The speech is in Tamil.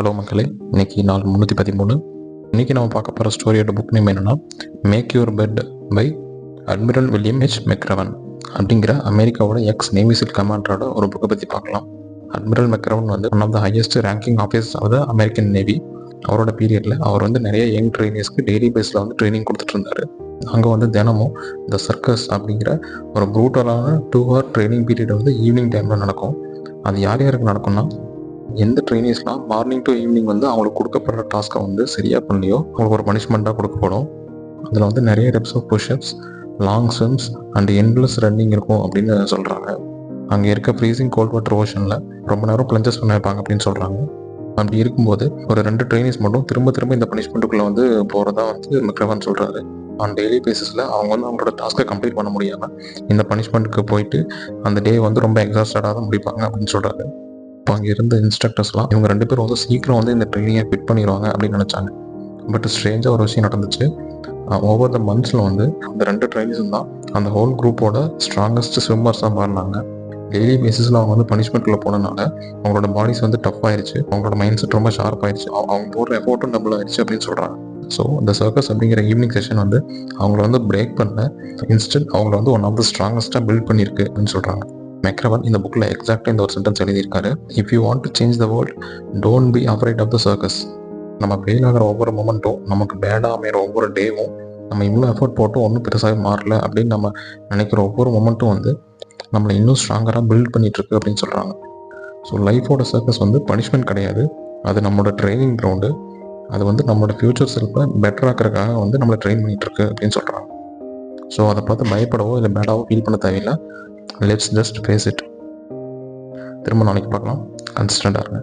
ஹலோ மக்களே, இன்னைக்கு நாள் 313. இன்னைக்கு நம்ம பார்க்க போகிற ஸ்டோரியோட புக் நேம் என்னன்னா make your bed by admiral William H McRaven அப்படிங்கிற அமெரிக்காவோட நேவி சீல் கமாண்டரோட ஒரு புக்கை பற்றி பார்க்கலாம். அட்மிரல் மெக்ரவன் வந்து one of the highest ranking officer of the American navy. அவரோட பீரியடில் அவர் வந்து நிறைய யங் ட்ரைனிஸ்க்கு டெய்லி பேஸில் வந்து ட்ரைனிங் கொடுத்துட்டு இருந்தார். அங்கே வந்து தினமும் இந்த சர்க்கஸ் அப்படிங்கிற ஒரு ப்ரூட்டலான 2 hour ட்ரைனிங் பீரியட் வந்து ஈவினிங் டைமில் நடக்கும். அது யார் யாருக்கு நடக்கும்னா, எந்த ட்ரைனிஸ்லாம் மார்னிங் டு ஈவினிங் வந்து அவங்களுக்கு கொடுக்கப்படுற டாஸ்க்கை வந்து சரியாக பண்ணலையோ அவங்களுக்கு ஒரு பனிஷ்மெண்ட்டாக கொடுக்கப்படும். அதில் வந்து நிறைய reps of pushups, long swims and endless running இருக்கும் அப்படின்னு சொல்கிறாங்க. அங்கே இருக்க ஃப்ரீசிங் கோல்ட் வாட்டர் ஓஷனில் ரொம்ப நேரம் பிளஞ்சஸ் பண்ண வைப்பாங்க அப்படின்னு சொல்கிறாங்க. அப்படி இருக்கும்போது ஒரு 2 ட்ரைனிஸ் மட்டும் திரும்ப திரும்ப இந்த பனிஷ்மெண்ட்டுக்குள்ளே வந்து போகிறதா வந்து மெக்ரவன் சொல்கிறாரு. ஆன் டெய்லி பேசிஸில் அவங்க வந்து அவங்களோட டாஸ்க்கை கம்ப்ளீட் பண்ண முடியாமல் இந்த பனிஷ்மெண்ட்டுக்கு போயிட்டு அந்த டே வந்து ரொம்ப எக்ஸாஸ்டடாக தான் முடிப்பாங்க அப்படின்னு சொல்கிறாரு. இப்போ அங்கே இருந்த இன்ஸ்ட்ரக்டர்ஸ்லாம் இவங்க 2 பேரும் வந்து சீக்கிரம் வந்து இந்த ட்ரைனிங்கை ஃபிட் பண்ணிடுவாங்க அப்படின்னு நினச்சாங்க. பட் ஸ்ட்ரேஞ்சாக ஒரு விஷயம் நடந்துச்சு. ஓவர் த மந்த்ஸில் வந்து அந்த 2 ட்ரைனிஸும் தான் அந்த ஹோல் குரூப்போட ஸ்ட்ராங்கஸ்ட் ஸ்விம்மர்ஸாக மாறினாங்க. டெய்லி பேசிஸில் அவங்க வந்து பனிஷ்மெண்ட்டில் போனனால அவங்களோட பாடிஸ் வந்து டஃப் ஆயிடுச்சு, அவங்களோட மைண்ட் செட் ரொம்ப ஷார்ப் ஆயிடுச்சு, அவங்க போடுற எஃபோர்ட்டும் டபுள் ஆயிடுச்சு அப்படின்னு சொல்கிறாங்க. ஸோ இந்த சர்க்கஸ் அப்படிங்கிற ஈவினிங் செஷன் வந்து அவங்கள வந்து பிரேக் பண்ண இன்ஸ்டன்ட் அவங்கள வந்து ஒன் ஆஃப் த ஸ்ட்ராங்கஸ்ட்டாக பில்ட் பண்ணியிருக்கு அப்படின்னு சொல்கிறாங்க. மெக்ரவன் இந்த புக்கில் எக்ஸாக்டாக இந்த ஒரு சென்டென்ஸ் எழுதியிருக்காரு. If you want to change the world, don't be afraid of the circus. நம்ம ஃபெயில் ஆகிற ஒவ்வொரு மொமெண்ட்டும், நமக்கு பேடாக அமைகிற ஒவ்வொரு டேவும், நம்ம இவ்வளோ எஃபர்ட் போட்டும் ஒன்றும் பெருசாக மாறல அப்படின்னு நம்ம நினைக்கிற ஒவ்வொரு மொமெண்ட்டும் வந்து நம்மளை இன்னும் ஸ்ட்ராங்கராக பில்ட் பண்ணிகிட்ருக்கு அப்படின்னு சொல்கிறாங்க. ஸோ லைஃபோட சர்க்கஸ் வந்து பனிஷ்மெண்ட் கிடையாது, அது நம்மளோட ட்ரைனிங் கிரவுண்டு. அது வந்து நம்மளோட ஃப்யூச்சர் செல்ஃபை பெட்டர் ஆக்கிறதுக்காக வந்து நம்மளை ட்ரெயின் பண்ணிகிட்ருக்கு அப்படின்னு சொல்கிறாங்க. ஸோ அதை பார்த்து பயப்படவோ இல்லை பேடாவோ ஃபீல் பண்ண தேவையில்லை. Let's just face it. திரும்ப நாளைக்கு பார்க்கலாம். கன்சிஸ்டண்டாக இருங்க.